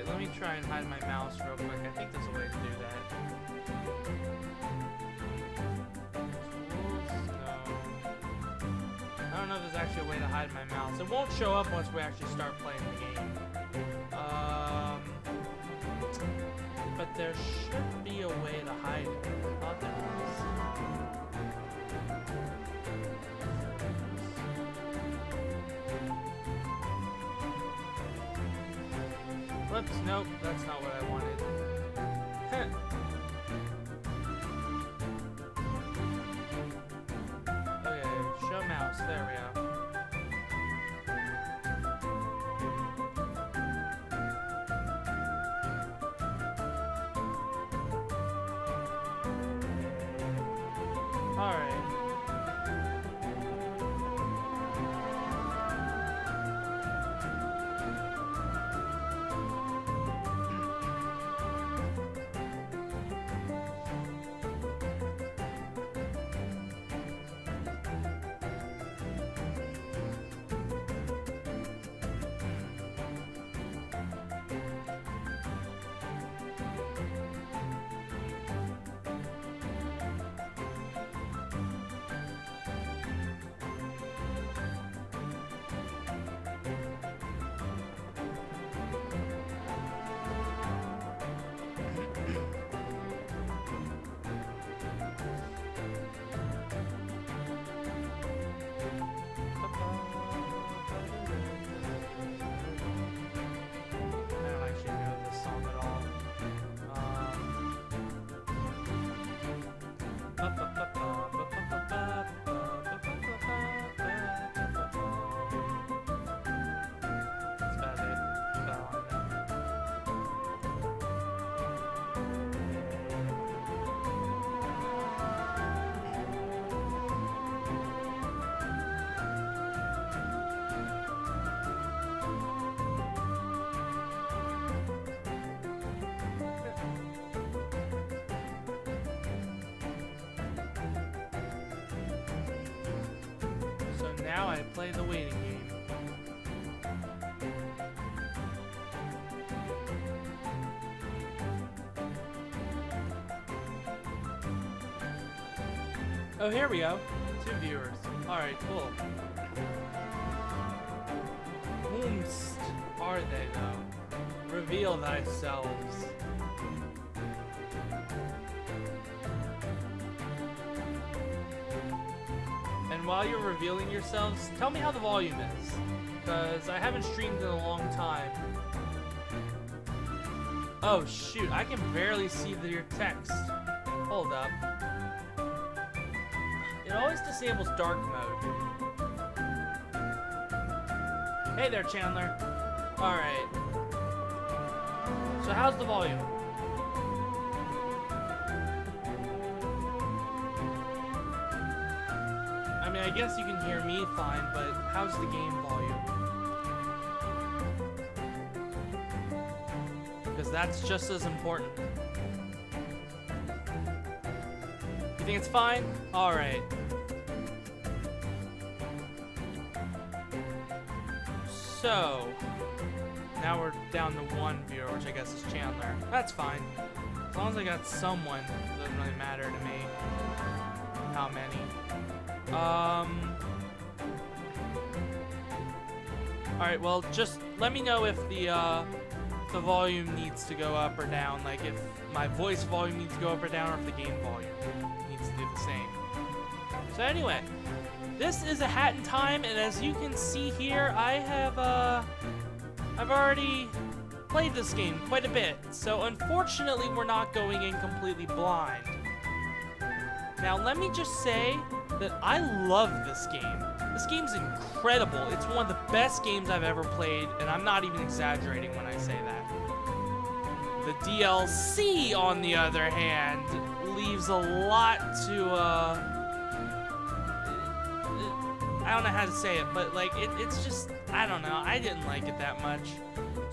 Alright, let me try and hide my mouse real quick. I think there's a way to do that. I don't know if there's actually a way to hide my mouse. It won't show up once we actually start playing the game. But there should be a way to hide it. I thought there was. Whoops, nope, that's not what I wanted. Okay, show mouse, there we go. Alright. Now I play the waiting game. Oh, here we go. 2 viewers. Alright, cool. Whomst are they, though? Reveal thyselves. And while you're revealing yourselves, tell me how the volume is. Because I haven't streamed in a long time. Oh shoot, I can barely see your text. Hold up. It always disables dark mode. Hey there, Chandler. Alright. So how's the volume? I mean, I guess you can hear me fine, but how's the game volume? Because that's just as important. You think it's fine? Alright. So, now we're down to 1 viewer, which I guess is Chandler. That's fine. As long as I got someone, it doesn't really matter to me how many. Alright, well, just let me know if the volume needs to go up or down, like if my voice volume needs to go up or down, or if the game volume needs to do the same. So anyway, this is a Hat in Time, and as you can see here, I've already played this game quite a bit, so unfortunately we're not going in completely blind. Now let me just say that I love this game. This game's incredible. It's one of the best games I've ever played, and I'm not even exaggerating when I say that. The DLC, on the other hand, leaves a lot to, I don't know how to say it, but like, it's just, I don't know, I didn't like it that much.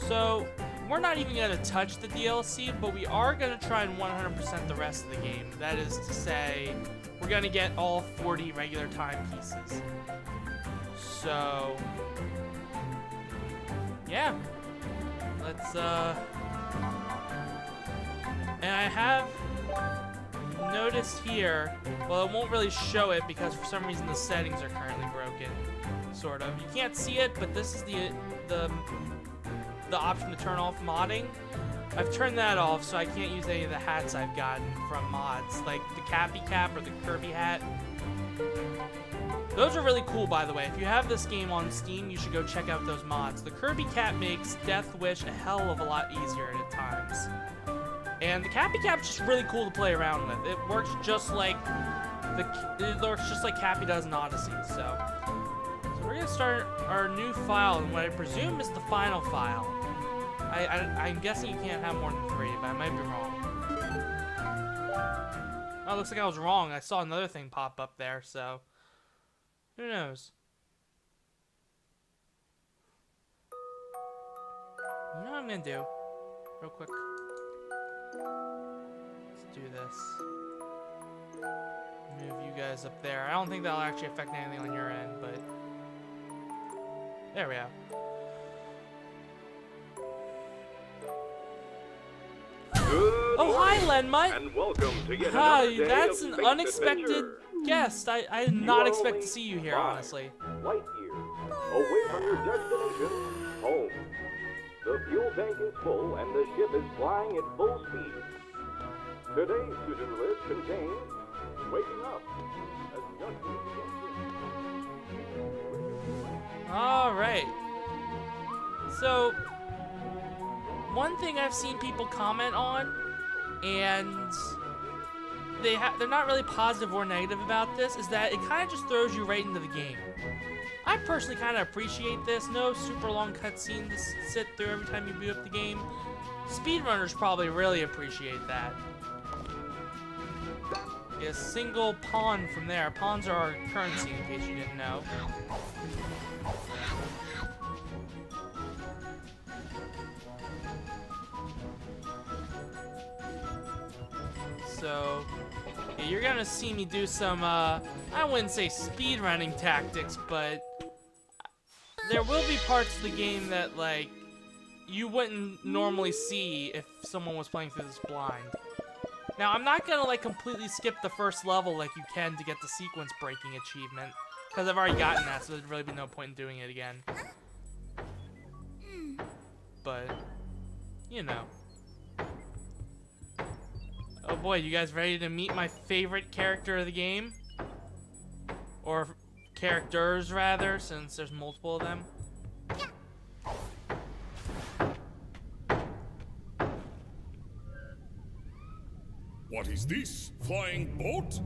So, we're not even going to touch the DLC, but we are going to try and 100% the rest of the game. That is to say, we're going to get all 40 regular timepieces. So, yeah. Let's And I have noticed here, well, it won't really show it because for some reason the settings are currently broken, sort of. You can't see it, but this is the option to turn off modding. I've turned that off, so I can't use any of the hats I've gotten from mods, like the Cappy Cap or the Kirby hat. Those are really cool, by the way. If you have this game on Steam, you should go check out those mods. The Kirby Cap makes Death Wish a hell of a lot easier at times. And the Cappy Cap's just really cool to play around with. It works just like Cappy does in Odyssey. So we're gonna start our new file, and what I presume is the final file. I'm guessing you can't have more than 3, but I might be wrong. Oh, it looks like I was wrong. I saw another thing pop up there, so who knows? You know what I'm gonna do? Real quick. Let's do this. Move you guys up there. I don't think that'll actually affect anything on your end, but there we go. Oh, hi, Lenmut! And welcome to yet Hi, another day that's of an space unexpected adventure. guest. I did not expect to see you here, 5 honestly. light years away from your destination, home. The fuel tank is full and the ship is flying at full speed. Today's to-do list contains waking up. As Alright. So, one thing I've seen people comment on, and they're not really positive or negative about this, is that it kind of just throws you right into the game. I personally kind of appreciate this. No super long cutscene to sit through every time you boot up the game. Speedrunners probably really appreciate that. A single pawn from there. Pawns are our currency, in case you didn't know. So, yeah, you're gonna see me do some, I wouldn't say speedrunning tactics, but there will be parts of the game that, like, you wouldn't normally see if someone was playing through this blind. Now, I'm not gonna, like, completely skip the first level like you can to get the sequence breaking achievement, because I've already gotten that, so there'd really be no point in doing it again. But, you know. Oh boy, you guys ready to meet my favorite character of the game? Or characters, rather, since there's multiple of them. What is this? Flying boat?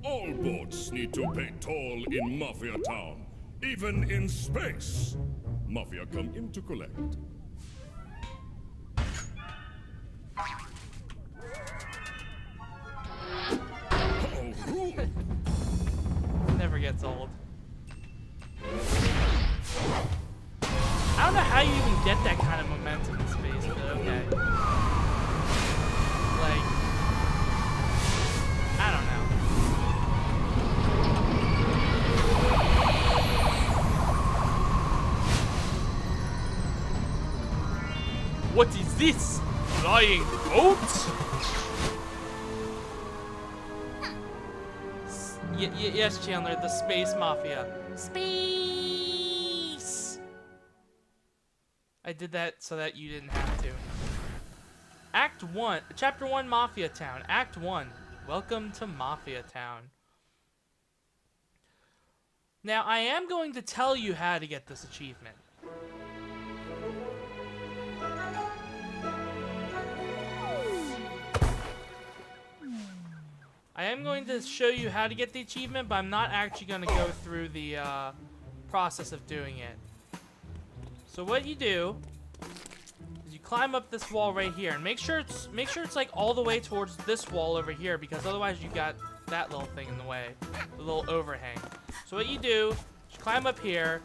All boats need to pay toll in Mafia Town, even in space. Mafia come in to collect. Oh, rude! Never gets old. I don't know how you even get that kind of momentum in space, but okay. Like, I don't know. What is this? Flying boat? Yes, Chandler, the Space Mafia. Space! I did that so that you didn't have to. Act 1, Chapter 1, Mafia Town. Act 1, welcome to Mafia Town. Now, I am going to tell you how to get this achievement. I am going to show you how to get the achievement, but I'm not actually going to go through the process of doing it. So what you do is you climb up this wall right here, and make sure it's like all the way towards this wall over here, because otherwise you got that little thing in the way, the little overhang. So what you do is you climb up here,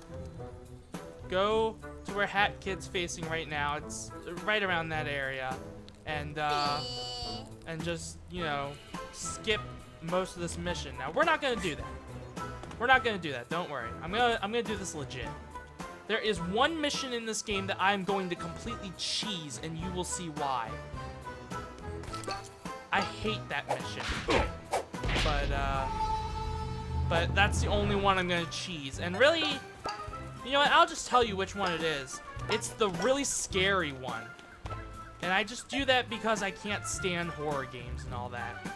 go to where Hat Kid's facing right now. It's right around that area, and just, you know, skip most of this mission. Now, we're not gonna do that. We're not gonna do that. Don't worry. I'm gonna do this legit. There is one mission in this game that I'm going to completely cheese, and you will see why. I hate that mission. But that's the only one I'm gonna cheese. And really, you know what? I'll just tell you which one it is. It's the really scary one. And I just do that because I can't stand horror games and all that.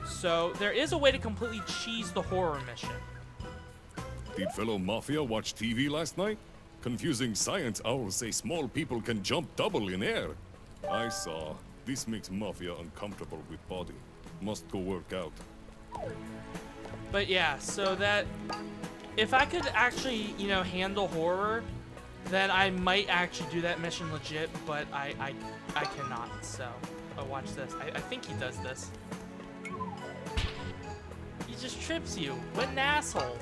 So there is a way to completely cheese the horror mission. Did fellow Mafia watch TV last night? Confusing science owls say small people can jump double in air. I saw. This makes Mafia uncomfortable with body. Must go work out. But yeah, so that... If I could actually, you know, handle horror, then I might actually do that mission legit, but I cannot, so... Oh, watch this. I think he does this. He just trips you. What an asshole.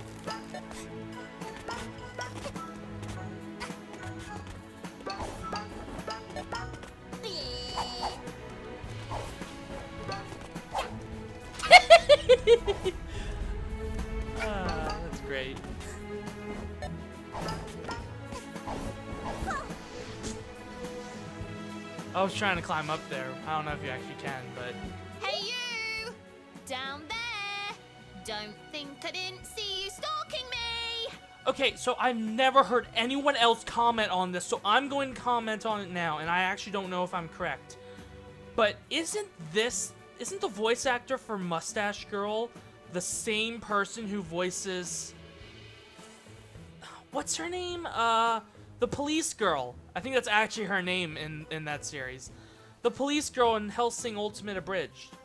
That's great. I was trying to climb up there. I don't know if you actually can, but... Hey you! Down there! Don't think I didn't see you stalking me! Okay, so I've never heard anyone else comment on this, so I'm going to comment on it now, and I actually don't know if I'm correct. But isn't the voice actor for Mustache Girl the same person who voices... What's her name? The police girl. I think that's actually her name in that series. The police girl in Hellsing Ultimate Abridged.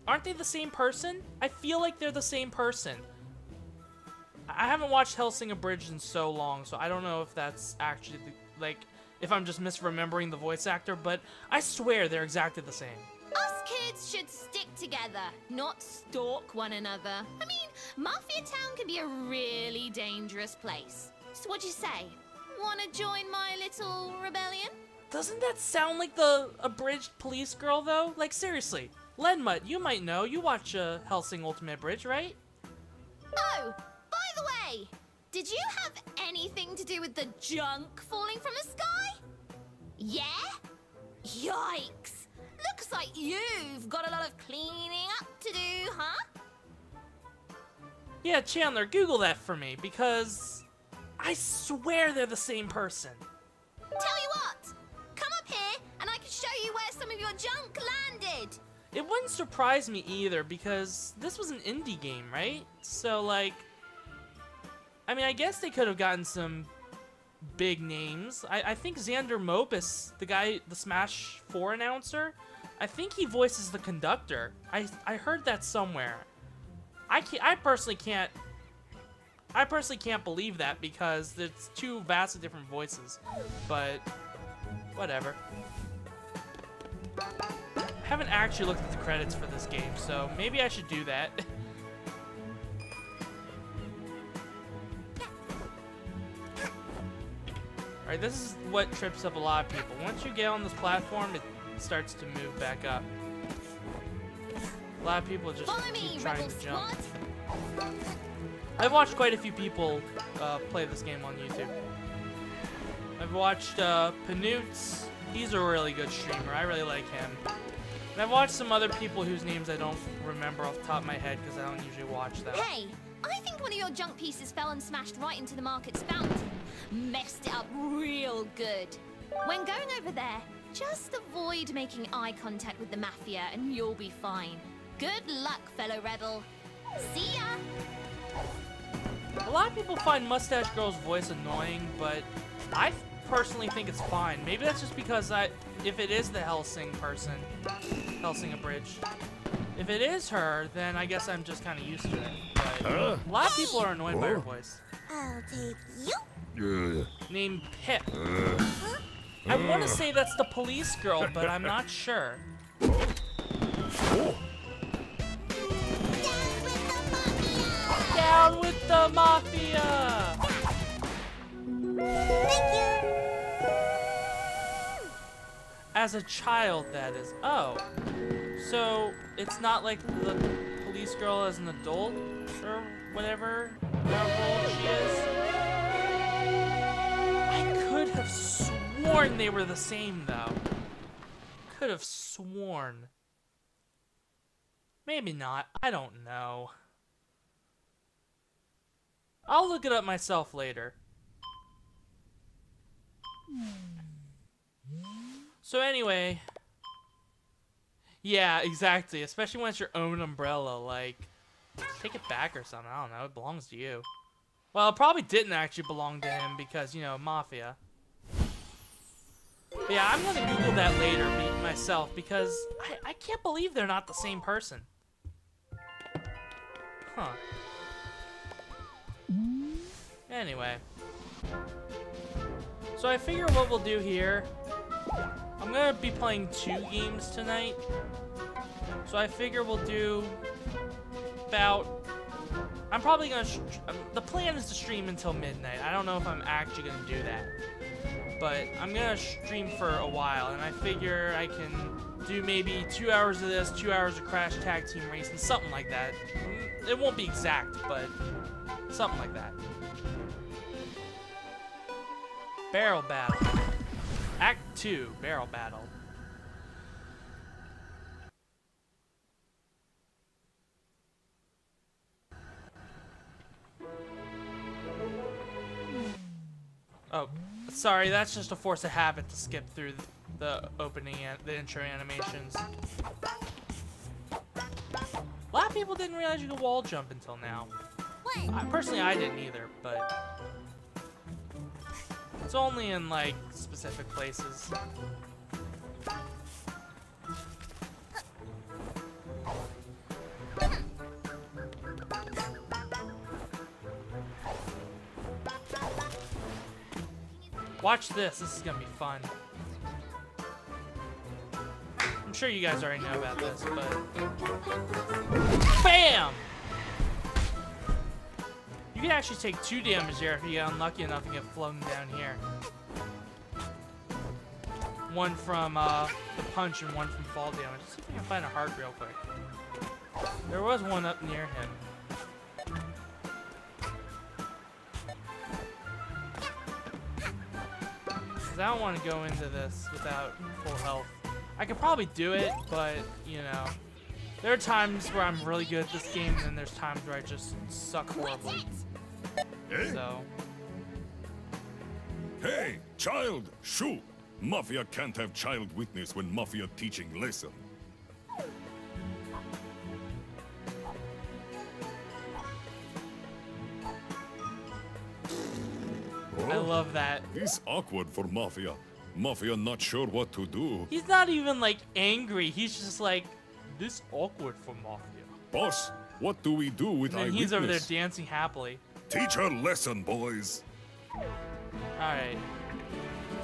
Aren't they the same person? I feel like they're the same person. I haven't watched Hellsing Abridged in so long, so I don't know if that's actually, like, if I'm just misremembering the voice actor, but I swear they're exactly the same. Us kids should stick together, not stalk one another. I mean, Mafia Town can be a really dangerous place. So what'd you say? Wanna join my little rebellion? Doesn't that sound like the abridged police girl, though? Like, seriously. Lenmut, you might know. You watch Hellsing Ultimate Abridged, right? Oh, by the way, did you have anything to do with the junk falling from the sky? Yeah? Yikes! Looks like you've got a lot of cleaning up to do, huh? Yeah, Chandler, Google that for me, because I swear they're the same person. Tell you what, come up here and I can show you where some of your junk landed. It wouldn't surprise me either, because this was an indie game, right? So, like, I mean, I guess they could have gotten some big names. I think Xander Mopus, the guy, the Smash 4 announcer, I think he voices the conductor. I heard that somewhere. I personally can't believe that, because it's two vastly different voices. But whatever. I haven't actually looked at the credits for this game, so maybe I should do that. Alright, this is what trips up a lot of people. Once you get on this platform, it starts to move back up. A lot of people just keep trying to jump. I've watched quite a few people play this game on YouTube. I've watched Panoots. He's a really good streamer. I really like him. And I've watched some other people whose names I don't remember off the top of my head because I don't usually watch them. Hey, I think one of your junk pieces fell and smashed right into the market's fountain. Messed it up real good. When going over there, just avoid making eye contact with the Mafia and you'll be fine. Good luck, fellow rebel. See ya! A lot of people find Mustache Girl's voice annoying, but I personally think it's fine. Maybe that's just because if it is the Hellsing person, Hellsing Abridged, if it is her, then I guess I'm just kind of used to it. But a lot of people are annoyed by her voice. I'll take you. Named Pip. I want to say that's the police girl, but I'm not sure. Down with the Mafia! Thank you. As a child, that is. Oh. So, it's not like the police girl as an adult? Or whatever old she is? I could have sworn they were the same, though. Could have sworn. Maybe not. I don't know. I'll look it up myself later. So anyway, yeah, exactly. Especially when it's your own umbrella. Like, take it back or something. I don't know. It belongs to you. Well, it probably didn't actually belong to him because, you know, Mafia. But yeah, I'm gonna Google that later myself because I can't believe they're not the same person. Huh. Anyway. So I figure what we'll do here, I'm gonna be playing 2 games tonight. So I figure we'll do about, I'm probably gonna, the plan is to stream until midnight. I don't know if I'm actually gonna do that. But I'm gonna stream for a while, and I figure I can do maybe 2 hours of this, 2 hours of Crash Tag Team Racing, something like that. It won't be exact, but something like that. Barrel Battle. Act 2, Barrel Battle. Oh, sorry, that's just a force of habit to skip through the opening and the intro animations. A lot of people didn't realize you could wall jump until now. Personally, I didn't either, but it's only in, like, specific places. Watch this. This is gonna be fun. I'm sure you guys already know about this, but BAM! You can actually take 2 damage there if you get unlucky enough and get flown down here. One from the punch and one from fall damage. Let's see if we can find a heart real quick. There was one up near him. I don't want to go into this without full health. I could probably do it, but, you know, there are times where I'm really good at this game, and then there's times where I just suck horribly. So. Hey, child, shoo! Mafia can't have child witness when Mafia teaching lesson. I love that. It's awkward for Mafia. Mafia not sure what to do. He's not even, like, angry. He's just like, this awkward for Mafia. Boss, what do we do with And eyewitness? he's over there dancing happily. Teach her lesson, boys. Alright.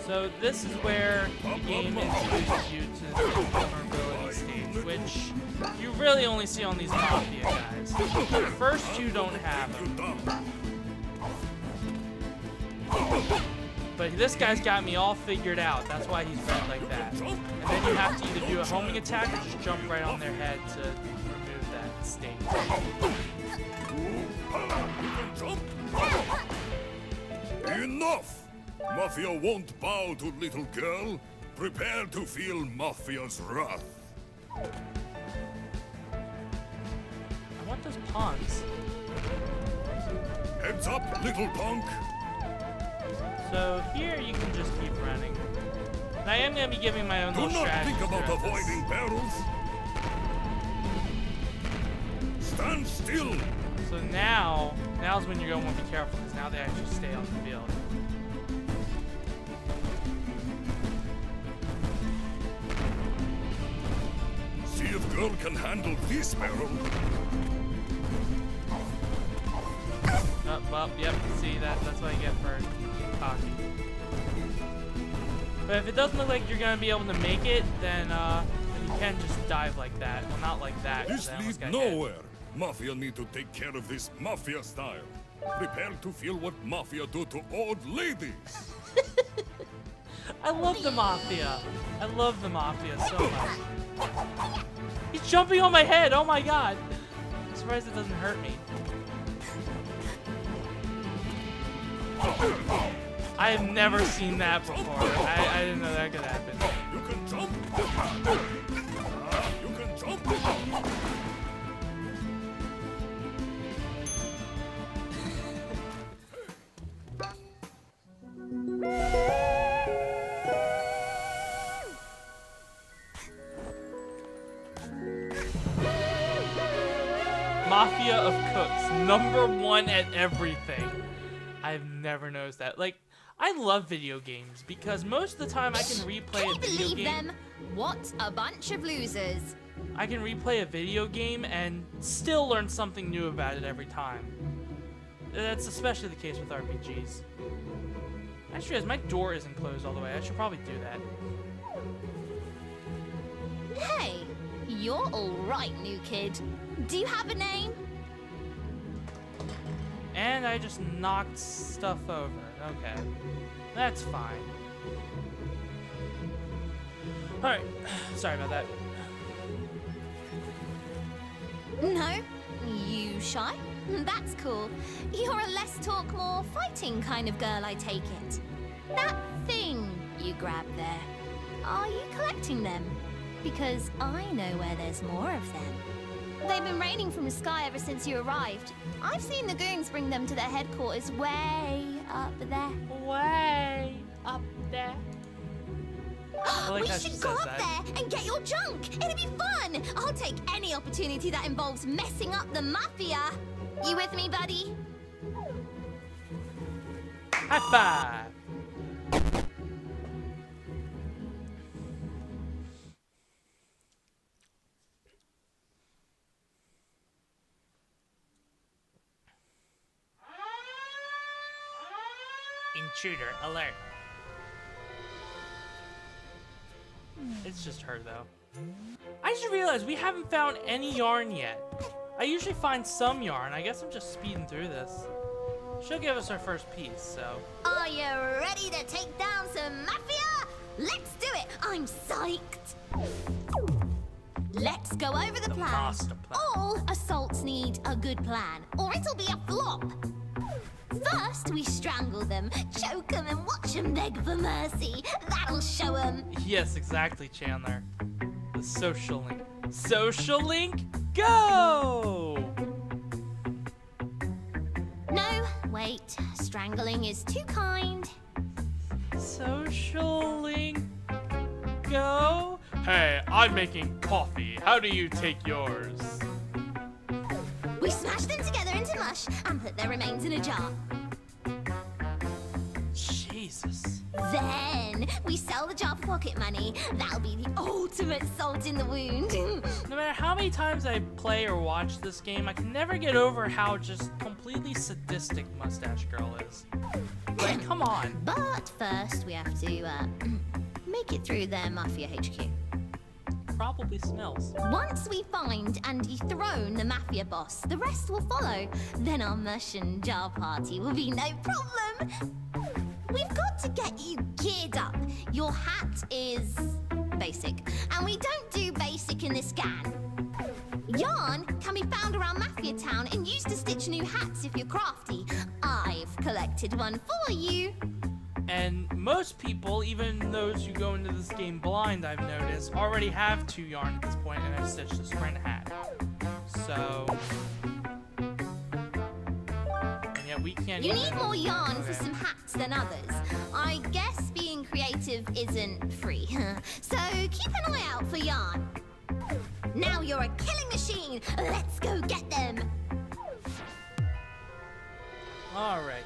So this is where the game introduces you to the vulnerability stage, which you really only see on these Mafia guys. The first 2 don't have them. But this guy's got me all figured out. That's why he's red like that. And then you have to either do a homing attack or just jump right on their head to remove that state. Enough! Mafia won't bow to little girl. Prepare to feel Mafia's wrath. I want those pawns. Heads up, little punk. So here you can just keep running. And I am going to be giving my own Do little not strategy. think about avoiding barrels. Stand still. So now's when you're going to want to be careful because now they actually stay on the field. See if girl can handle this barrel. Oh, well, yep, see, that's what I get for getting cocky. But if it doesn't look like you're going to be able to make it, then you can just dive like that. Well, not like that. This I almost leads got nowhere. Mafia need to take care of this Mafia style. Prepare to feel what Mafia do to old ladies. I love the Mafia. I love the Mafia so much. He's jumping on my head. Oh my god. I'm surprised it doesn't hurt me. I have never seen that before. I didn't know that could happen. You can jump. You can jump. Mafia of cooks. #1 at everything. I've never noticed that. Like, I love video games because most of the time I can replay a video Believe game. them? What a bunch of losers. I can replay a video game and still learn something new about it every time. That's especially the case with RPGs. I just realized my door isn't closed all the way. I should probably do that. Hey, you're alright, new kid. Do you have a name? And I just knocked stuff over. Okay. That's fine. Alright. Sorry about that. No? You shy? That's cool. You're a less talk, more fighting kind of girl, I take it. That thing you grabbed there, are you collecting them? Because I know where there's more of them. They've been raining from the sky ever since you arrived. I've seen the goons bring them to their headquarters way up there. Way up there. We should go up there and get your junk. It'll be fun. I'll take any opportunity that involves messing up the Mafia. You with me, buddy? High five. Intruder alert. It's just her though. I just realized we haven't found any yarn yet. I usually find some yarn. I guess I'm just speeding through this. She'll give us our first piece, so. Are you ready to take down some Mafia? Let's do it. I'm psyched. Let's go over the plan. master plan. All assaults need a good plan, or it'll be a flop. First, we strangle them, choke them, and watch them beg for mercy. That'll show them. Yes, exactly, Chandler. The social link. Social link, go! No, wait. Strangling is too kind. Social link, go? Hey, I'm making coffee. How do you take yours? We smash them together into mush and put their remains in a jar. Jesus. Then we sell the jar for pocket money. That'll be the ultimate salt in the wound. No matter how many times I play or watch this game, I can never get over how just completely sadistic Mustache Girl is. Like, come on. But first we have to make it through their Mafia HQ. Probably smells. Once we find and dethrone the Mafia boss, the rest will follow. Then our mush and jar party will be no problem. We've got to get you geared up. Your hat is basic, and we don't do basic in this gang. Yarn can be found around Mafia Town and used to stitch new hats if you're crafty. I've collected one for you. And most people, even those who go into this game blind, I've noticed, already have 2 yarn at this point and have stitched a sprint hat. So... and yet we can't You even... need more yarn for Okay. some hats than others. I guess being creative isn't free. So keep an eye out for yarn. Now you're a killing machine. Let's go get them. Alright.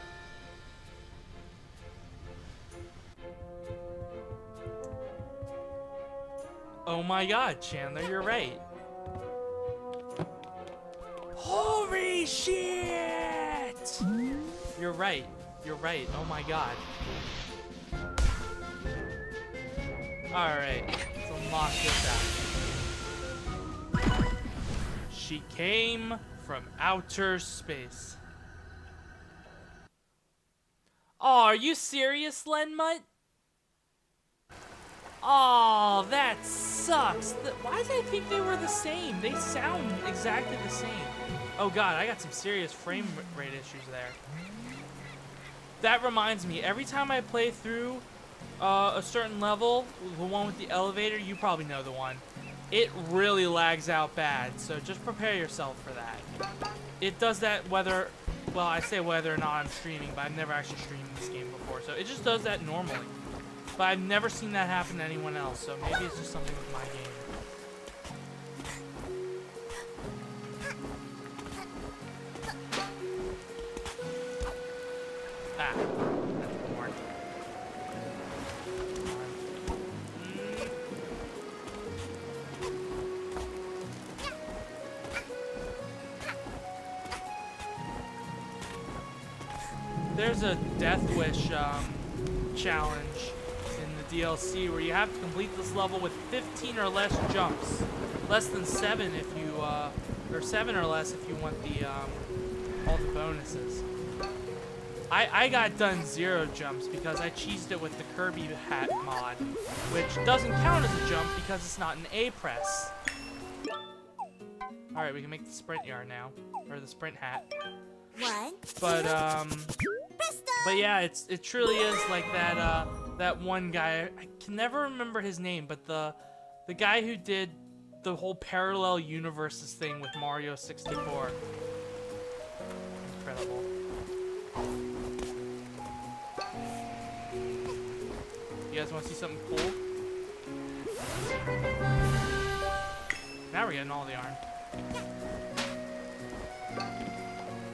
Oh my god, Chandler, you're right. Holy shit! You're right. You're right. Oh my god. Alright, so lock this out. She came from outer space. Oh, are you serious, Lenmutt? Oh, that sucks. Why did I think they were the same? They sound exactly the same. Oh god, I got some serious frame rate issues there. That reminds me, every time I play through a certain level, the one with the elevator, you probably know the one. It really lags out bad, so just prepare yourself for that. It does that whether, well, I say whether or not I'm streaming, but I've never actually streamed this game before, so it just does that normally. But I've never seen that happen to anyone else, so maybe it's just something with my game. there's a Death Wish challenge in the DLC where you have to complete this level with 15 or less jumps. Less than 7 if you, or 7 or less if you want the, all the bonuses. I got done 0 jumps because I cheesed it with the Kirby hat mod, which doesn't count as a jump because it's not an A press. Alright, we can make the sprint yard now, or the sprint hat. But yeah, it truly is like that, that one guy, I can never remember his name, but the guy who did the whole parallel universes thing with Mario 64. Incredible. You guys want to see something cool? Now we're getting all the yarn.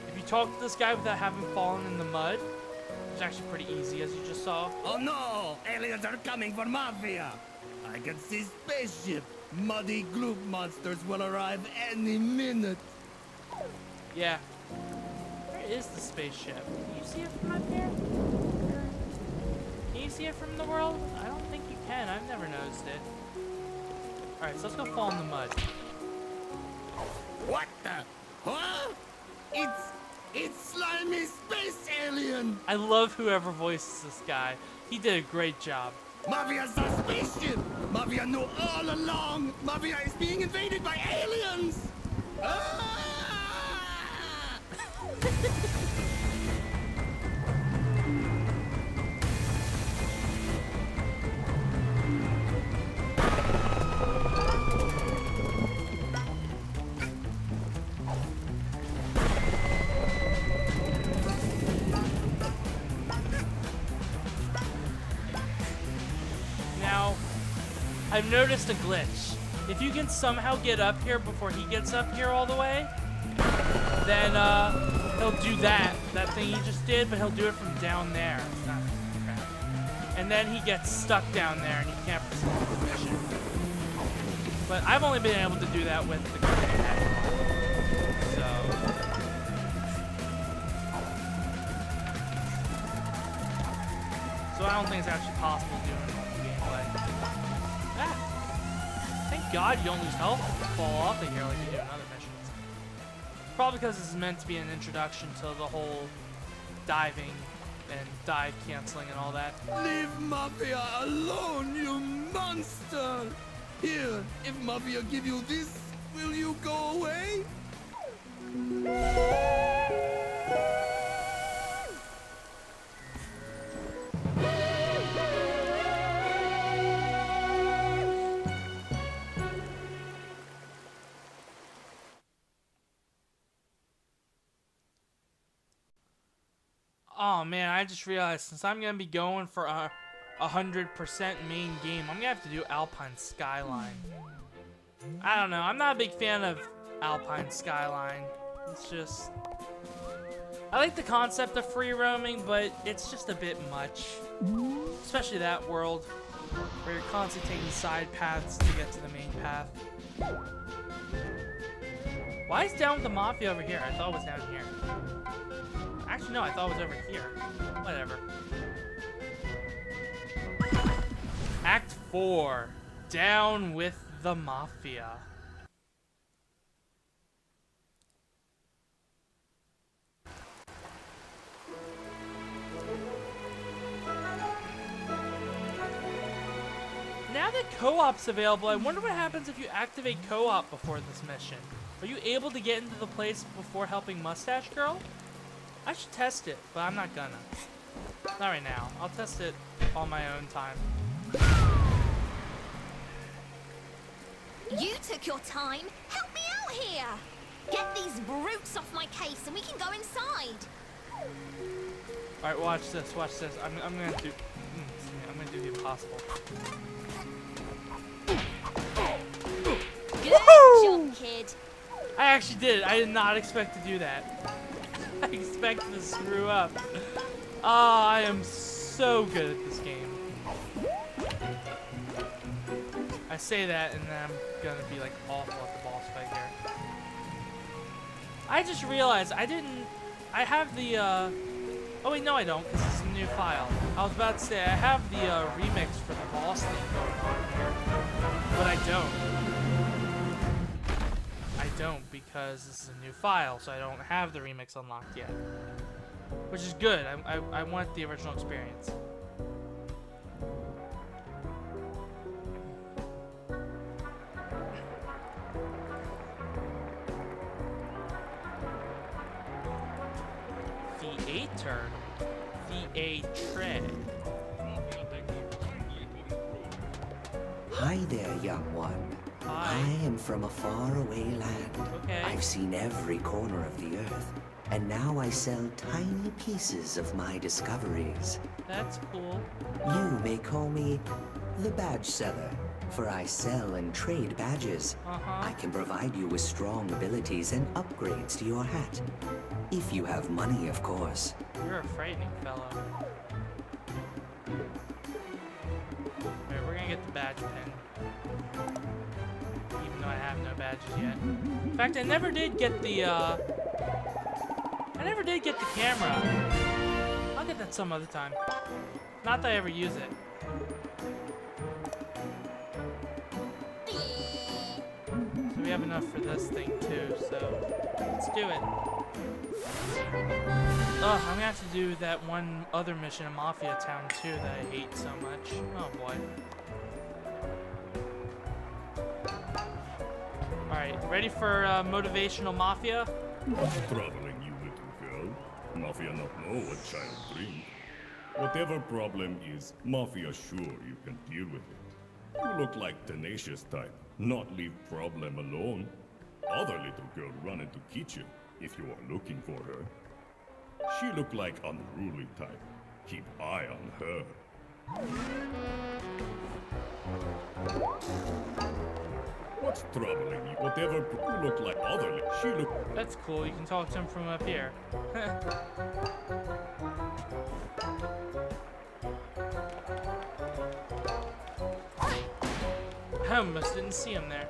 If you talk to this guy without having fallen in the mud, it's actually pretty easy, as you just saw. Oh no! Aliens are coming for Mafia! I can see spaceship. Muddy gloop monsters will arrive any minute. Yeah. Where is the spaceship? Can you see it from up here? Can you see it from the world? I don't think you can. I've never noticed it. Alright, so let's go fall in the mud. What the? Huh? It's slimy space alien! I love whoever voices this guy. He did a great job. Mafia's a spaceship! Mafia knew all along! Mafia is being invaded by aliens! Ah! I've noticed a glitch. If you can somehow get up here before he gets up here all the way, then he'll do that thing he just did, but he'll do it from down there. It's not crap. And then he gets stuck down there and you can't proceed with the mission. But I've only been able to do that with the grenade. So I don't think it's actually possible doing it in the gameplay. Ah. Thank God you don't lose health if you fall off of here like you do in other missions. Probably because this is meant to be an introduction to the whole diving and dive canceling and all that. Leave Mafia alone, you monster! Here, if Mafia give you this, will you go away? Oh man, I just realized since I'm gonna be going for a 100% main game, I'm gonna have to do Alpine Skyline. I don't know, I'm not a big fan of Alpine Skyline. It's just, I like the concept of free roaming, but it's just a bit much. Especially that world, where you're constantly taking side paths to get to the main path. Why is Down with the Mafia over here? I thought it was down here. Actually, no, I thought it was over here. Whatever. Act 4. Down with the Mafia. Now that co-op's available, I wonder what happens if you activate co-op before this mission. Are you able to get into the place before helping Mustache Girl? I should test it, but I'm not gonna. Not right now. I'll test it on my own time. You took your time. Help me out here. Get these brutes off my case and we can go inside. Alright, watch this, watch this. I'm gonna do the impossible. Good job, kid. I actually did it. I did not expect to do that. I expected to screw up. Oh, I am so good at this game. I say that and then I'm gonna be like awful at the boss fight here. I just realized I have the Oh wait, no I don't, because it's a new file. I was about to say, I have the remix for the boss thing going on here. But I don't. I don't, because this is a new file, so I don't have the remix unlocked yet. Which is good. I want the original experience. Theater. Theatre. Hi there, young one. Hi. I am from a faraway land. Okay. I've seen every corner of the earth, and now I sell tiny pieces of my discoveries. That's cool. You may call me the badge seller, for I sell and trade badges. I can provide you with strong abilities and upgrades to your hat. If you have money, of course. You're a frightening fellow. Alright, we're gonna get the badge pin. Even though I have no badges yet. In fact, I never did get the, camera. I'll get that some other time. Not that I ever use it. So we have enough for this thing too, so let's do it. Ugh, I'm gonna have to do that one other mission in Mafia Town too that I hate so much. Oh boy. Alright, ready for motivational Mafia? What's troubling you, little girl? Mafia not know what child bring. Whatever problem is, Mafia sure you can deal with it. You look like tenacious type, not leave problem alone. Other little girl run into kitchen if you are looking for her. She look like unruly type. Keep eye on her. What's troubling you? Whatever you look like other she look. That's cool, you can talk to him from up here. I almost didn't see him there.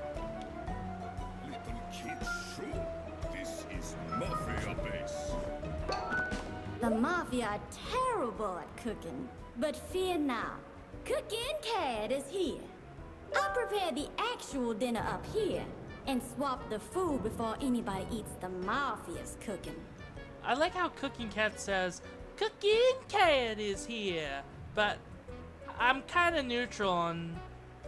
Little kids, sure. This is Mafia base. The Mafia are terrible at cooking, but fear not. Cooking Cat is here. I'll prepare the actual dinner up here and swap the food before anybody eats the Mafia's cooking. I like how Cooking Cat says, Cooking Cat is here, but I'm kind of neutral on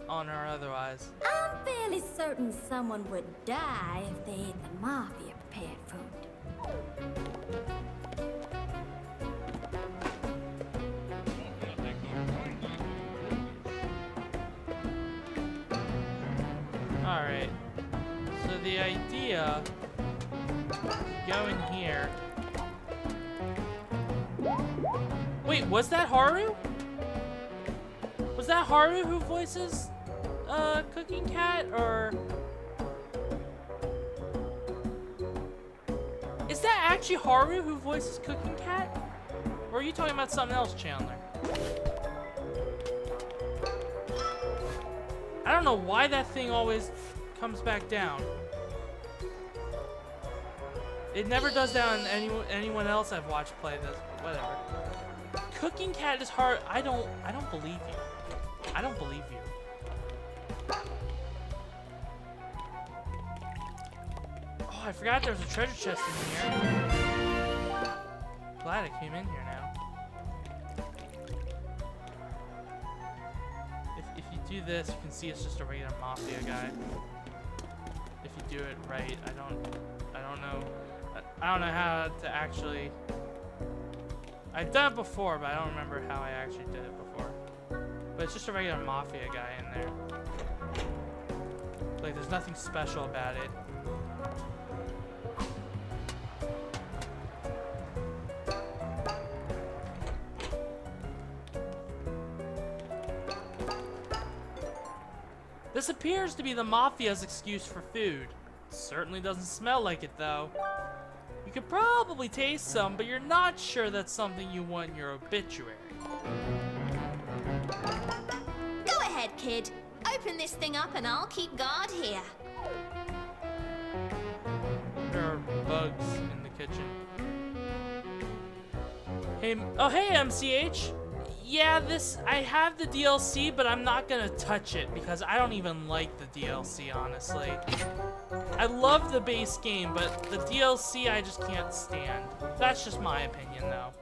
her otherwise. I'm fairly certain someone would die if they ate the Mafia prepared food. Alright, so the idea, go in here. Wait, was that Haru? Was that Haru who voices Cooking Cat, or is that actually Haru who voices Cooking Cat? Or are you talking about something else, Chandler? I don't know why that thing always comes back down. It never does that on anyone else I've watched play this, but whatever. Cooking Cat is hard. I don't believe you. I don't believe you. Oh, I forgot there was a treasure chest in here. Glad I came in here now. If you do this, you can see it's just a regular Mafia guy. If you do it right, I don't know. I don't know how to actually. I've done it before, but I don't remember how I actually did it before. But it's just a regular Mafia guy in there. Like, there's nothing special about it. This appears to be the Mafia's excuse for food. Certainly doesn't smell like it, though. You could probably taste some, but you're not sure that's something you want in your obituary. Go ahead, kid. Open this thing up and I'll keep guard here. There are bugs in the kitchen. Hey, oh hey MCH. Yeah, I have the DLC, but I'm not gonna touch it because I don't even like the DLC, honestly. I love the base game, but the DLC I just can't stand. That's just my opinion, though.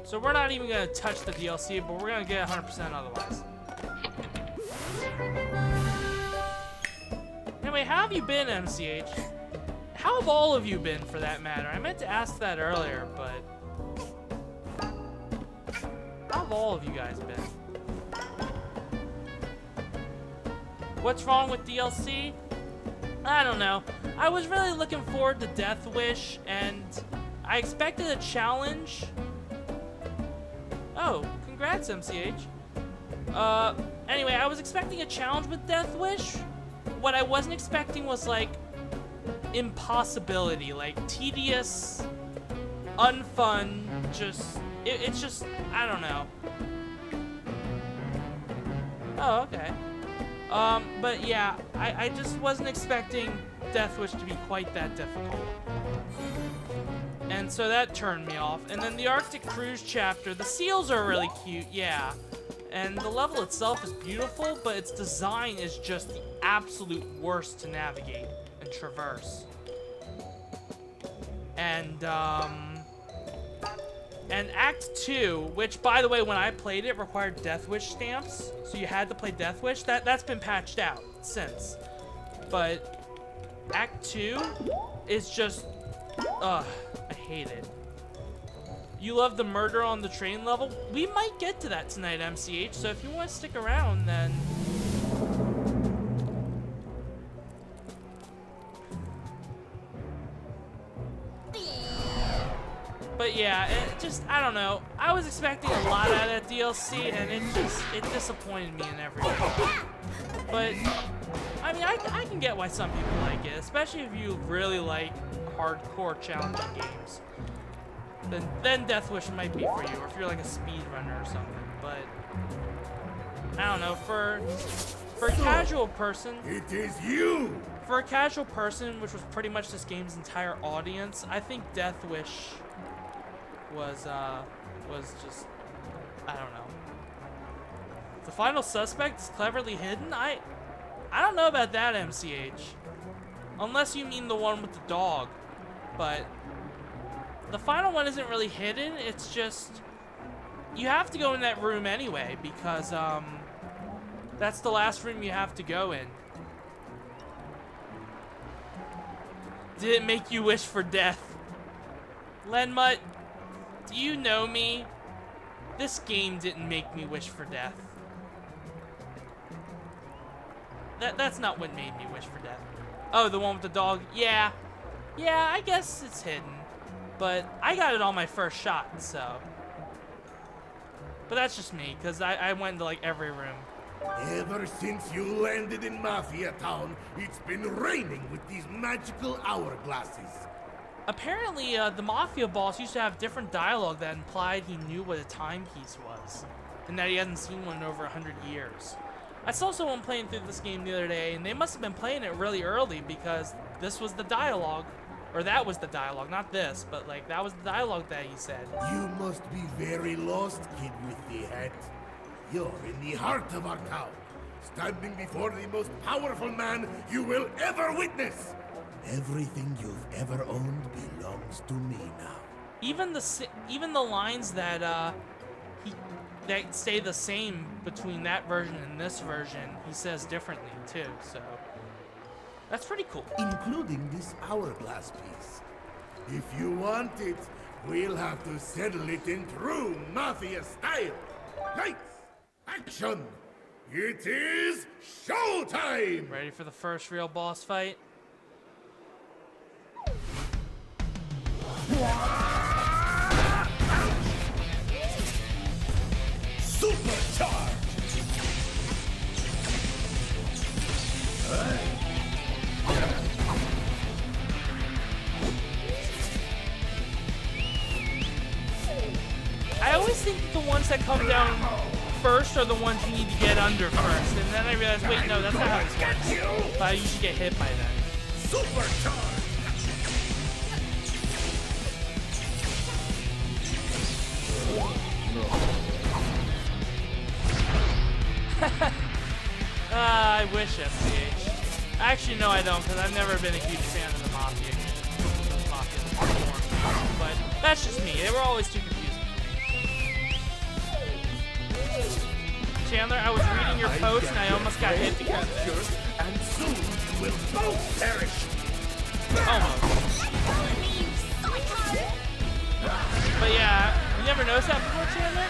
So we're not even gonna touch the DLC, but we're gonna get 100% otherwise. Anyway, how have you been, MCH? How have all of you been, for that matter? I meant to ask that earlier, but... how have all of you guys been? What's wrong with DLC? I don't know. I was really looking forward to Death Wish, and I expected a challenge. Oh, congrats, MCH. Anyway, I was expecting a challenge with Death Wish. What I wasn't expecting was, like, impossibility. Like, tedious, unfun, just... It's just... I don't know. Oh, okay. But yeah, I just wasn't expecting Death Wish to be quite that difficult. And so that turned me off. And then the Arctic Cruise chapter, the seals are really cute, yeah. And the level itself is beautiful, but its design is just the absolute worst to navigate and traverse. And Act 2, which, by the way, when I played it, required Death Wish stamps, so you had to play Death Wish. That's been patched out since. But Act 2 is just... ugh, I hate it. You love the murder on the train level? We might get to that tonight, MCH, so if you want to stick around, then... But yeah, it just, I don't know. I was expecting a lot out of that DLC, and it disappointed me in every way. But, I mean, I can get why some people like it, especially if you really like hardcore challenging games. Then Death Wish might be for you, or if you're like a speedrunner or something. But, I don't know, for a casual person... It is you! For a casual person, which was pretty much this game's entire audience, I think Death Wish... was just, I don't know. The final suspect is cleverly hidden? I don't know about that, MCH. Unless you mean the one with the dog. But the final one isn't really hidden, it's just, you have to go in that room anyway, because, that's the last room you have to go in. Did it make you wish for death? Lenmut, do you know me? This game didn't make me wish for death. That's not what made me wish for death. Oh, the one with the dog? Yeah. Yeah, I guess it's hidden. But I got it on my first shot, so. But that's just me, because I went into like every room. Ever since you landed in Mafia Town, it's been raining with these magical hourglasses. Apparently, the Mafia boss used to have different dialogue that implied he knew what a timepiece was, and that he hadn't seen one in over 100 years. I saw someone playing through this game the other day, and they must have been playing it really early because this was the dialogue, or that was the dialogue, not this, but like that was the dialogue that he said. You must be very lost, kid with the hat. You're in the heart of our town, standing before the most powerful man you will ever witness. Everything you've ever owned belongs to me now. Even the lines that that stay the same between that version and this version, he says differently too. So that's pretty cool. Including this hourglass piece. If you want it, we'll have to settle it in true Mafia style. Lights, action! It is showtime! Ready for the first real boss fight? Supercharge! I always think the ones that come down first are the ones you need to get under first, and then I realized, wait, no, that's not how this works. But you should get hit by that. Supercharge! I wish FCH. Actually, no, I don't, because I've never been a huge fan of the Mafia games. Those Mafia forms. But that's just me. They were always too confusing for me. Chandler, I was reading your post and I almost got hit because of it. And soon you will both perish. Almost. But yeah, you never noticed that before, Chandler?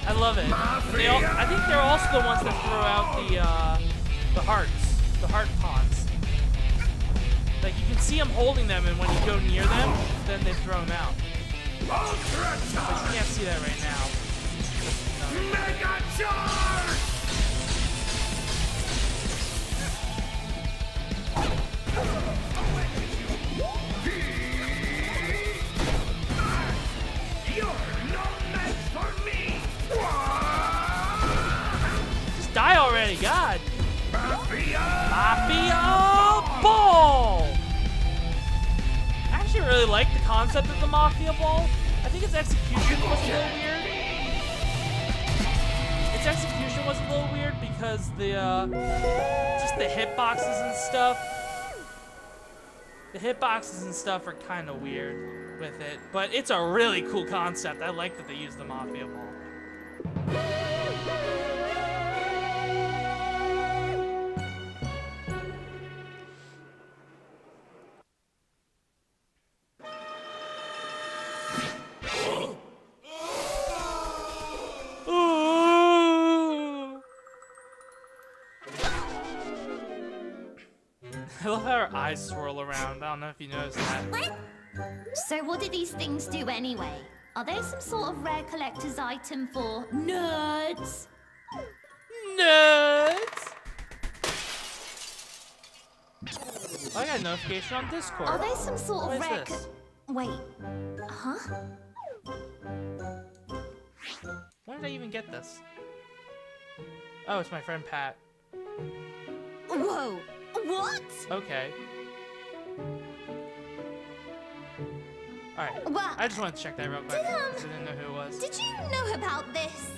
I love it. And I think they're also the ones that throw out the hearts, the heart pods. Like you can see them holding them, and when you go near them, then they throw them out. But you can't see that right now. Mega charge! Die already, God! Mafia Ball! I actually really like the concept of the Mafia Ball. I think its execution was a little weird. Its execution was a little weird because the, just the hitboxes and stuff. The hitboxes and stuff are kind of weird with it, but it's a really cool concept. I like that they use the Mafia Ball. I love how her eyes swirl around. I don't know if you noticed that. So what do these things do anyway? Are they some sort of rare collector's item for nerds? Nerds! I got a notification on Discord. Are they some sort of What rare... is this? Wait. Huh? When did I even get this? Oh, it's my friend Pat. Whoa. What? Okay. Alright. Well, I just wanted to check that real quick. 'Cause I didn't know who it was. Did you know about this?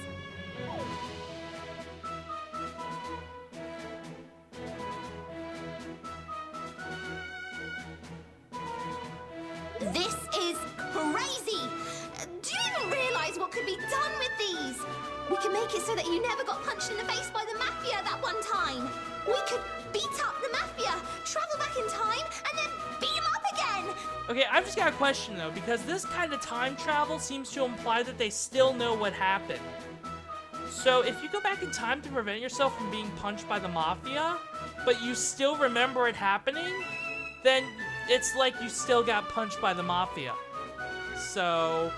This is crazy! Do you even realize what could be done with these? We can make it so that you never got punched in the face by the Mafia that one time. We could beat up the Mafia, travel back in time, and then beat them up again. Okay, I've just got a question though, because this kind of time travel seems to imply that they still know what happened. So if you go back in time to prevent yourself from being punched by the Mafia, but you still remember it happening, then it's like you still got punched by the Mafia. So,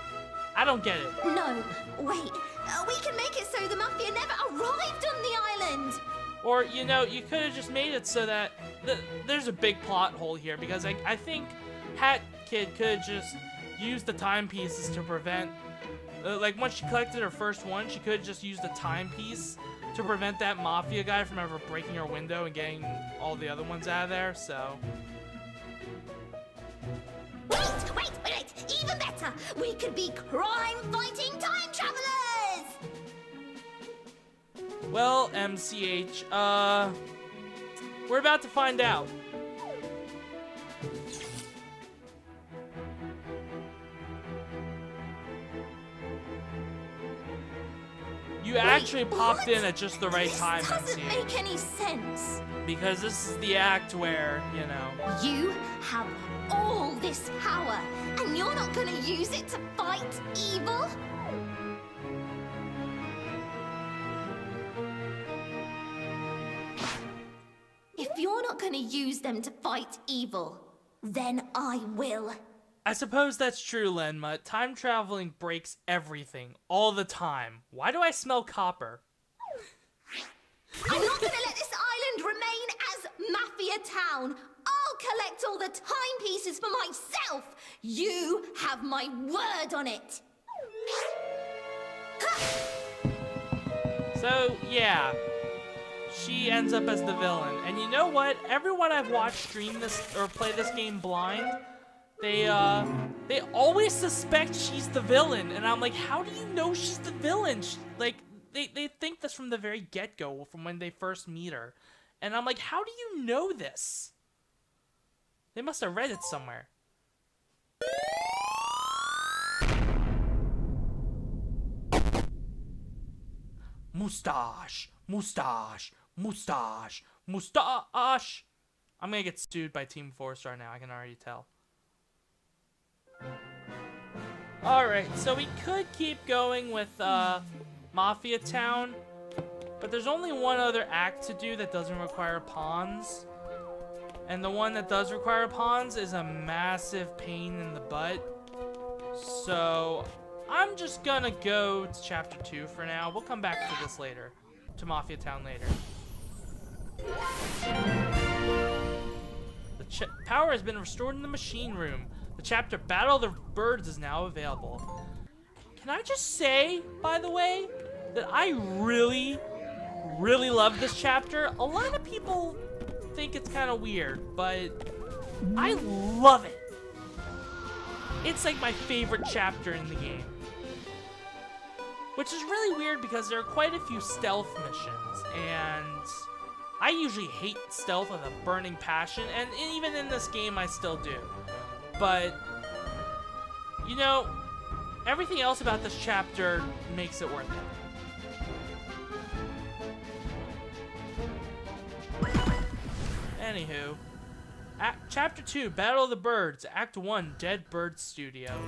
I don't get it. No, wait. We can make it so the Mafia never arrived on the island. Or, you know, you could have just made it so that... there's a big plot hole here, because I think Hat Kid could have just used the timepieces to prevent... like, once she collected her first one, she could have just used the timepiece to prevent that Mafia guy from ever breaking her window and getting all the other ones out of there, so... Wait! Even better! We could be crime-fighting time travelers! Well, MCH, we're about to find out. You actually popped in at just the right time, This doesn't MCH. make any sense. Because this is the act where, you know... You have all this power, and you're not gonna use it to fight evil? If you're not gonna use them to fight evil, then I will. I suppose that's true, Lenma. Time traveling breaks everything, all the time. Why do I smell copper? I'm not gonna let this island remain as Mafia Town. I'll collect all the timepieces for myself. You have my word on it. So, yeah. She ends up as the villain. And you know what? Everyone I've watched stream this or play this game blind, They always suspect she's the villain, and I'm like, how do you know she's the villain? Like, they think this from the very get-go, from when they first meet her. And I'm like, how do you know this? They must have read it somewhere. Mustache, mustache, mustache, mustache. I'm gonna get sued by Team 4-Star now, I can already tell. Alright, so we could keep going with Mafia Town, but there's only one other act to do that doesn't require pawns. And the one that does require pawns is a massive pain in the butt. So I'm just gonna go to Chapter 2 for now. We'll come back to this later. To Mafia Town later. The power has been restored in the machine room. The chapter Battle of the Birds is now available. Can I just say, by the way, that I really, really love this chapter? A lot of people think it's kind of weird, but I love it. It's like my favorite chapter in the game. Which is really weird because there are quite a few stealth missions, and I usually hate stealth with a burning passion, and even in this game I still do. But, you know, everything else about this chapter makes it worth it. Anywho, Chapter 2, Battle of the Birds, Act 1, Dead Bird Studio.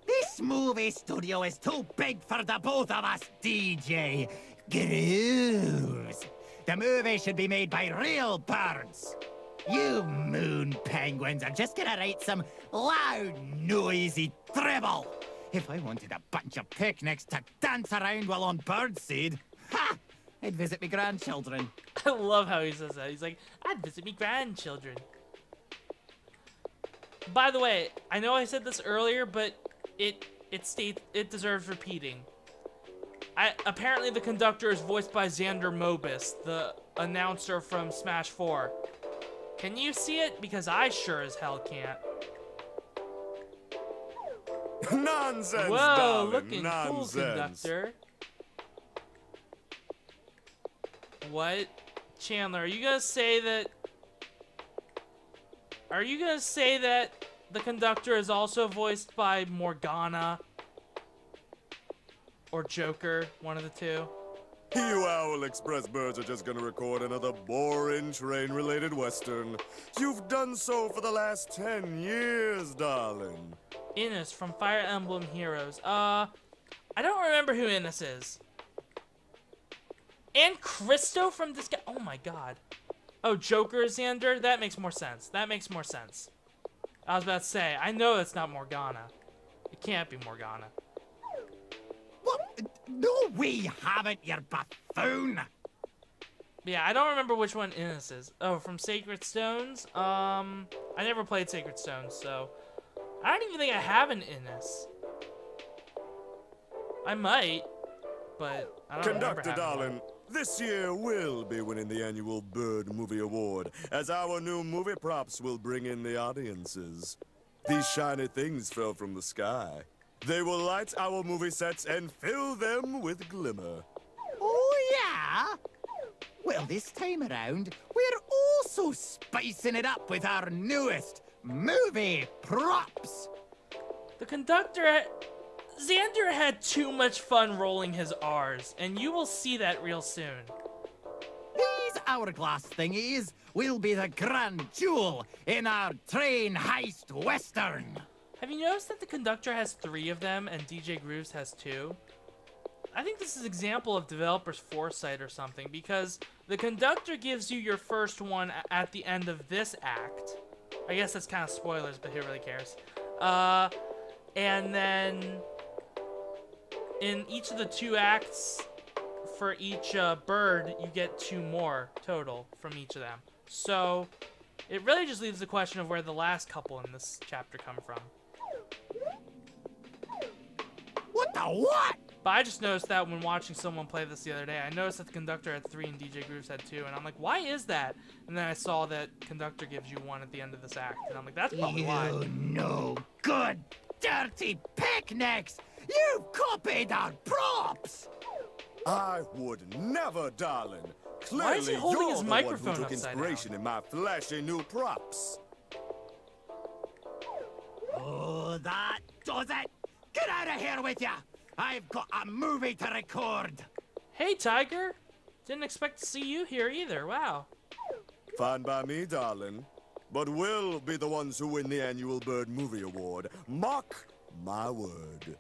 This movie studio is too big for the both of us, DJ. Grooves. The movie should be made by real birds. You moon penguins are just gonna write some loud, noisy dribble. If I wanted a bunch of picnics to dance around while on birdseed, ha! I'd visit me grandchildren. I love how he says that. He's like, I'd visit me grandchildren. By the way, I know I said this earlier, but it deserves repeating. Apparently the conductor is voiced by Xander Mobus, the announcer from Smash 4. Can you see it? Because I sure as hell can't. Nonsense, Whoa, darling, looking nonsense. cool, conductor. What? Chandler, are you gonna say that... Are you gonna say that the conductor is also voiced by Morgana? Or Joker, one of the two? You Owl Express birds are just gonna record another boring train-related western. You've done so for the last 10 years, darling. Innes from Fire Emblem Heroes. I don't remember who Innes is. And Christo from this guy. Oh my god. Oh, Joker Xander? That makes more sense. That makes more sense. I was about to say, I know it's not Morgana. It can't be Morgana. What? No, we haven't, you buffoon! Yeah, I don't remember which one Innes is. Oh, from Sacred Stones? I never played Sacred Stones, so... I don't even think I have an Innes. I might, but I don't remember Conductor, having darling, one. this year we'll be winning the annual Bird Movie Award, as our new movie props will bring in the audiences. These shiny things fell from the sky. They will light our movie sets and fill them with glimmer. Oh, yeah? Well, this time around, we're also spicing it up with our newest movie props. The conductor... Xander had too much fun rolling his R's, and you will see that real soon. These hourglass thingies will be the grand jewel in our train heist western. Have you noticed that the conductor has 3 of them and DJ Grooves has 2? I think this is an example of developers' foresight or something, because the conductor gives you your first one at the end of this act. I guess that's kind of spoilers, but who really cares? And then in each of the 2 acts, for each bird, you get 2 more total from each of them. So it really just leaves the question of where the last couple in this chapter come from. The what? But I just noticed that when watching someone play this the other day. I noticed that the conductor had 3 and DJ Grooves had 2, and I'm like, why is that? And then I saw that conductor gives you 1 at the end of this act, and I'm like, that's probably why. You no good, dirty picnics! You've copied our props! I would never, darling. Why is he Clearly, holding you're his the microphone one who took upside inspiration in my flashy new props. Oh, that does it! Get out of here with ya! I've got a movie to record! Hey, Tiger! Didn't expect to see you here either, wow. Fine by me, darling. But we'll be the ones who win the annual Bird Movie Award. Mark my word.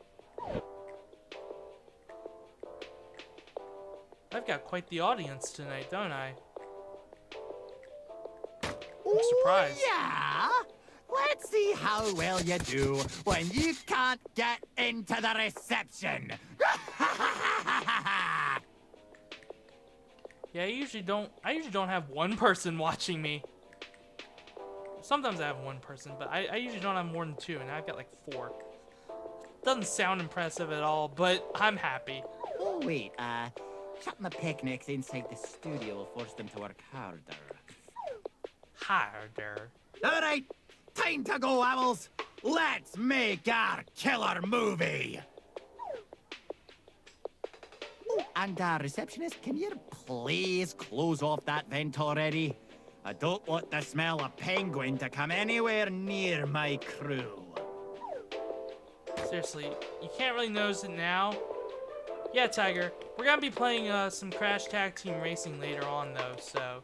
I've got quite the audience tonight, don't I? I'm surprised. Yeah? Let's see how well you do when you can't get into the reception. Yeah, I usually don't have one person watching me. Sometimes I have one person, but I usually don't have more than 2, and I've got like 4. Doesn't sound impressive at all, but I'm happy. Oh, wait, shutting the picnics inside the studio will force them to work harder. Harder. All right, time to go, owls. Let's make our killer movie. Oh, and receptionist, can you please close off that vent already? I don't want the smell of penguin to come anywhere near my crew. Seriously, you can't really notice it now. Yeah, Tiger, we're gonna be playing some Crash Tag Team Racing later on, though, so...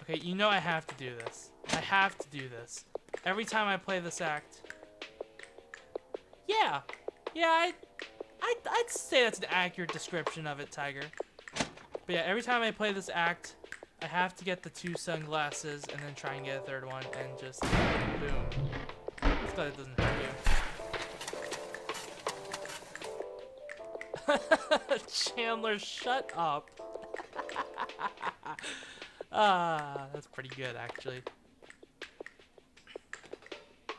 Okay, you know I have to do this. I have to do this. Every time I play this act. Yeah, I'd say that's an accurate description of it, Tiger. But yeah, every time I play this act, I have to get the 2 sunglasses and then try and get a 3rd one and just boom. Just glad it doesn't hurt you. Chandler, shut up. That's pretty good, actually.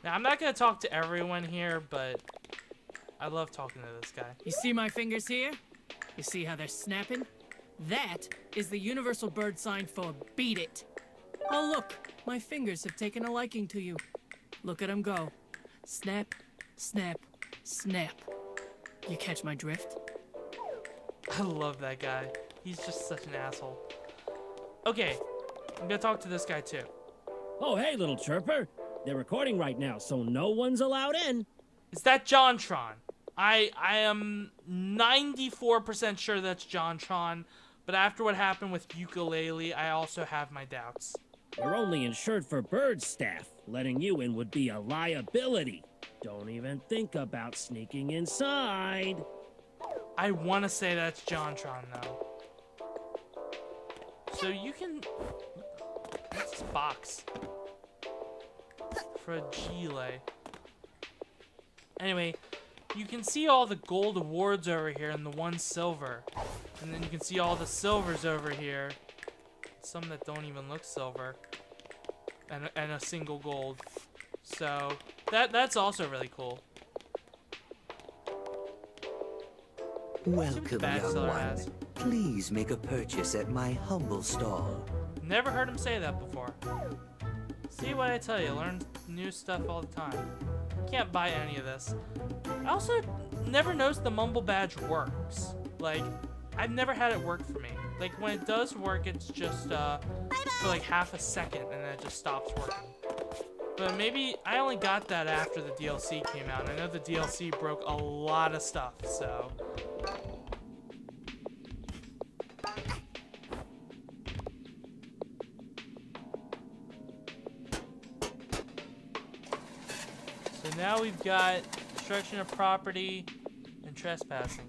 Now, I'm not going to talk to everyone here, but I love talking to this guy. You see my fingers here? You see how they're snapping? That is the universal bird sign for beat it. Oh, look, my fingers have taken a liking to you. Look at them go. Snap, snap, snap. You catch my drift? I love that guy. He's just such an asshole. Okay, I'm gonna talk to this guy too. Oh, hey, little chirper. They're recording right now, so no one's allowed in. Is that JonTron? I am 94% sure that's JonTron, but after what happened with Ukulele, I also have my doubts. We're only insured for bird staff. Letting you in would be a liability. Don't even think about sneaking inside. I want to say that's JonTron, though. So you can... What's this box? Fragile. Anyway, you can see all the gold awards over here and the 1 silver. And then you can see all the silvers over here. Some that don't even look silver. And a single gold. So, that's also really cool. Welcome, Bad young seller one. has. Please make a purchase at my humble stall. Never heard him say that before. See what I tell you, learn new stuff all the time. Can't buy any of this. I also never noticed the Mumble badge works. Like, I've never had it work for me. Like, when it does work, it's just for like half a second and then it just stops working. But maybe I only got that after the DLC came out. I know the DLC broke a lot of stuff, so... So now we've got destruction of property and trespassing.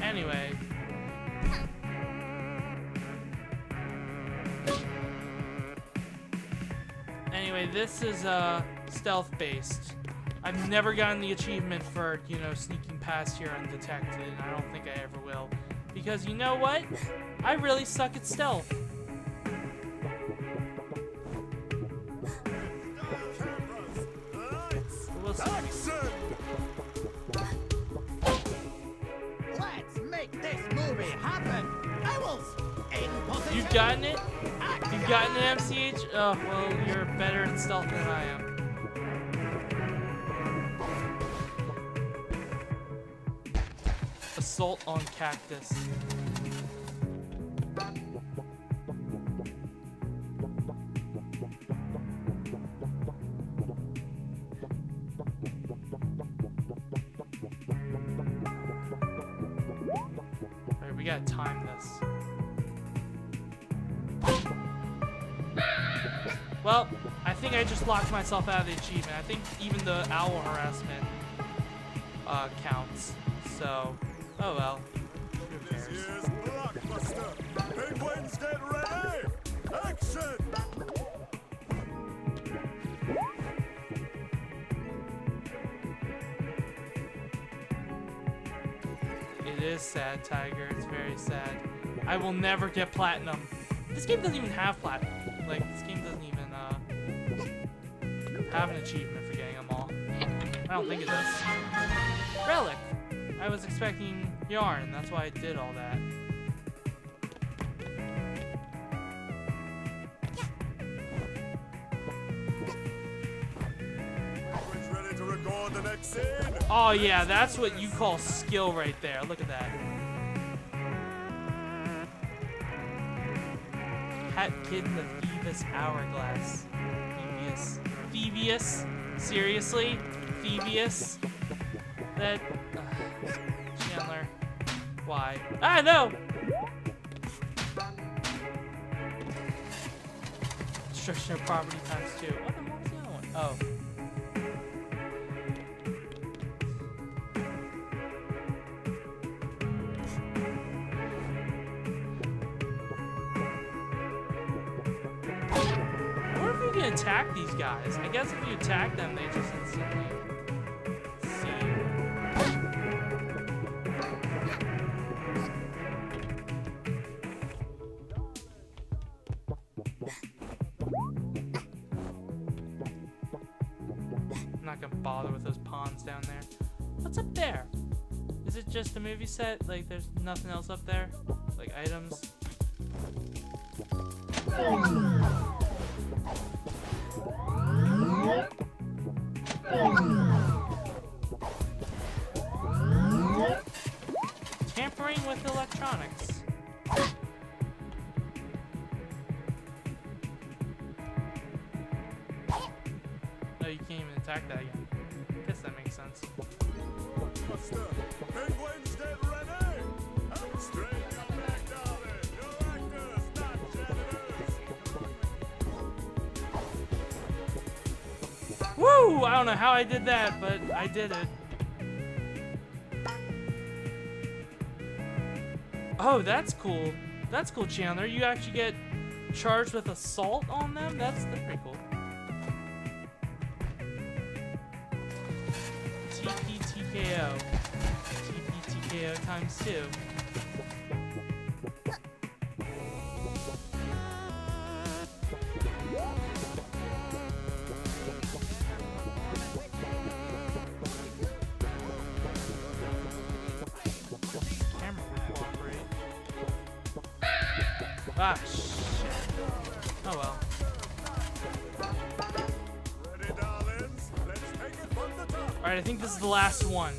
Anyway. Anyway, this is stealth-based. I've never gotten the achievement for, you know, sneaking past here undetected, and I don't think I ever will. Because you know what? I really suck at stealth. Action! Let's make this movie happen. Owls, in position. You've gotten it? You've gotten it, MCH? Oh, well, you're better at stealth than I am. Assault on cactus. Alright, we gotta time this. Well, I think I just locked myself out of the achievement. I think even the owl harassment counts. So, oh well. Who This cares? year's blockbuster. Penguins, get ready! Action! It is sad, Tiger. It's very sad. I will never get platinum. This game doesn't even have platinum. Like, this game doesn't even have an achievement for getting them all. I don't think it does. Relic! I was expecting yarn, that's why I did all that. Penguins ready to record the next scene? Oh yeah, that's what you call skill right there. Look at that. Hat Kid in the Phoebus Hourglass. Phoebus. Phoebus? Seriously? Phoebus? That... Chandler. Why? Ah, no! Destruction of property times 2. What the hell was the other one? Oh. Attack these guys. I guess if you attack them, they just instantly see you. I'm not gonna bother with those pawns down there. What's up there? Is it just a movie set? Like, there's nothing else up there? Like, items? Tampering with electronics. No, you can't even attack that again. Guess that makes sense. Penguins, get ready! Straighten your back, darling. You're actors, not janitors. Woo! I don't know how I did that, but I did it. Oh, that's cool. That's cool, Chandler. You actually get charged with assault on them? That's pretty cool. TPTKO. TPTKO times 2. Ah, shit. Oh well. Ready, darlings? Let's take it from the top. Alright, I think this is the last one.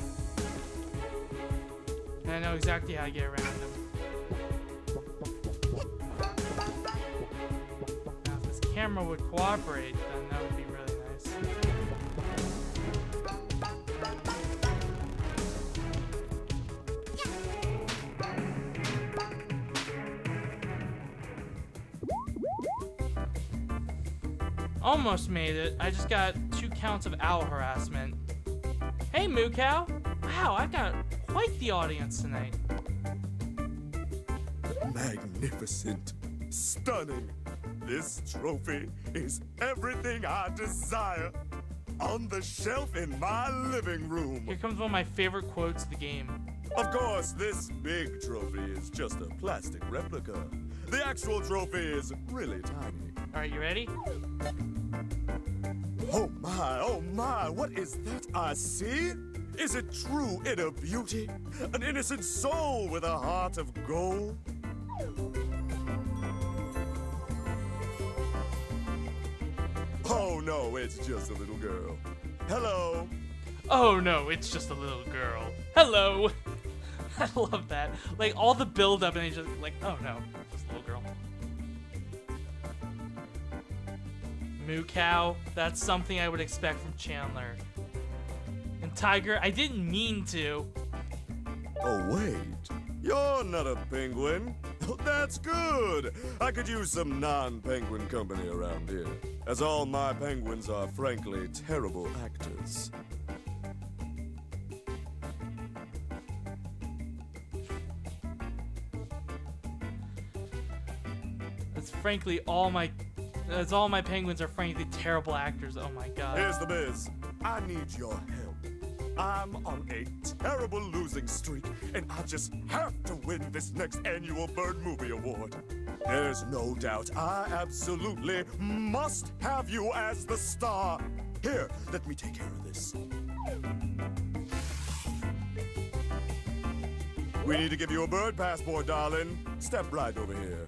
And I know exactly how to get around him. Now, if this camera would cooperate, then that would be really nice. Almost made it. I just got 2 counts of owl harassment. Hey, Moo Cow. Wow, I've got quite the audience tonight. Magnificent. Stunning. This trophy is everything I desire. On the shelf in my living room. Here comes one of my favorite quotes of the game. Of course, this big trophy is just a plastic replica. The actual trophy is really tiny. All right, you ready? Oh my, what is that I see? Is it true inner beauty? An innocent soul with a heart of gold? Oh no, it's just a little girl. Hello. Oh no, it's just a little girl. Hello. I love that. Like all the build up and he's just like, oh no, just a little girl. Moo cow. That's something I would expect from Chandler. And Tiger, I didn't mean to. Oh wait, you're not a penguin. That's good. I could use some non-penguin company around here, as all my penguins are frankly terrible actors. That's all my penguins are frankly terrible actors. Oh my god. Here's the biz. I need your help. I'm on a terrible losing streak, and I just have to win this next annual Bird Movie Award. There's no doubt I absolutely must have you as the star. Here, let me take care of this. We need to give you a bird passport, darling. Step right over here.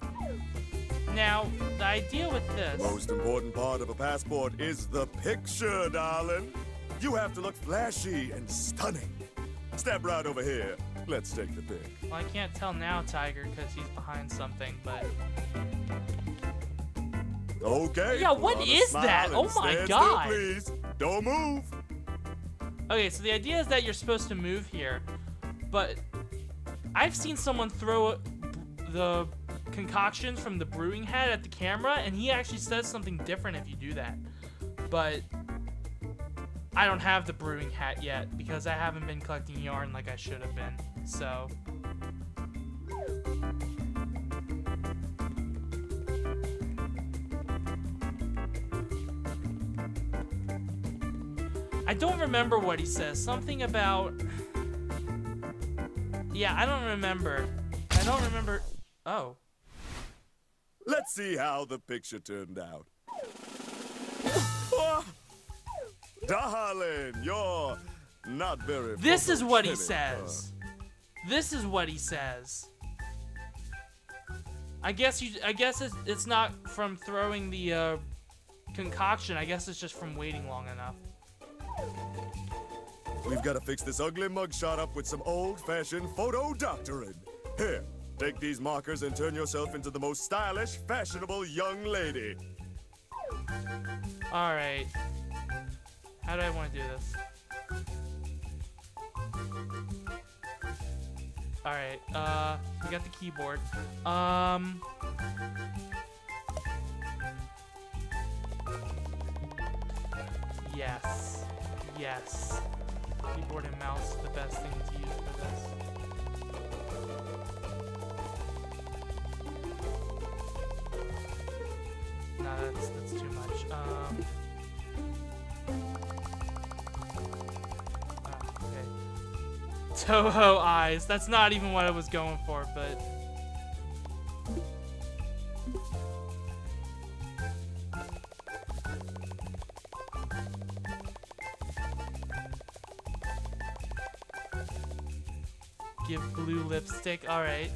Now, the idea with this... Most important part of a passport is the picture, darling. You have to look flashy and stunning. Step right over here. Let's take the pic. Well, I can't tell now, Tiger, because he's behind something, but... Okay. Yeah, what is that? Oh my god. Still, please. Don't move. Okay, so the idea is that you're supposed to move here, but I've seen someone throw the concoctions from the brewing hat at the camera, and he actually says something different if you do that. But I don't have the brewing hat yet because I haven't been collecting yarn like I should have been. So I don't remember what he says. Something about... Yeah, I don't remember. Oh. Let's see how the picture turned out. Darling, you're not very... This is what he says. This is what he says. I guess it's not from throwing the concoction. I guess it's just from waiting long enough. We've got to fix this ugly mugshot up with some old-fashioned photo doctoring. Here, take these markers and turn yourself into the most stylish, fashionable young lady. All right. How do I want to do this? All right. We got the keyboard. Yes. Yes. Keyboard and mouse are the best thing to use for this. No, that's too much. Okay. Toho eyes. That's not even what I was going for, but... Give blue lipstick. Alright.